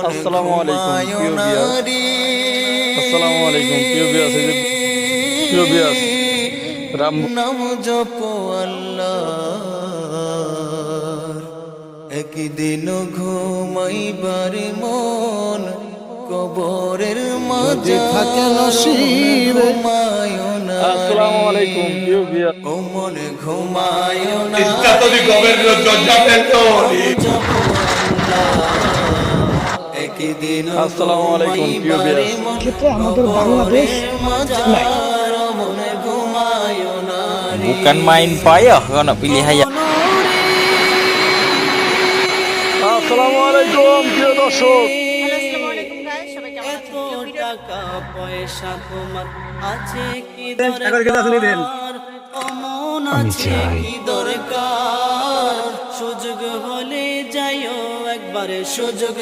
আসসালামু আলাইকুম প্রিয় ভিউয়ার্স। আসসালামু আলাইকুম প্রিয় ভিউয়ার্স। এই যে প্রিয় ভিউয়ার্স, রাম নাম জপো আল্লাহ, একদিন ঘুমাইবার মন কবরের মাঝে থাকে নসিবে। আসসালামু আলাইকুম প্রিয় ভিউয়ার্স। ও মন ঘুমায় না, ইসলাতলি গভর্নর জজাবেন্টো জপো আল্লাহ, একদিন আসসালামু আলাইকুম প্রিয় ভিউয়ার্স। ক্ষেত্রে আমাদের বাংলাদেশ নাই। Bukan main payah kau nak pilih hayat. আসসালামু আলাইকুম প্রিয় দর্শক। হ্যালো আসসালামু আলাইকুম গাইস, সবাই কেমন আছেন? প্রিয় ভিডিও টাকা পয়সা তোমার আছে কি আমি চাই দরকার, সুযোগ হলে যাইও একবারে সুযোগ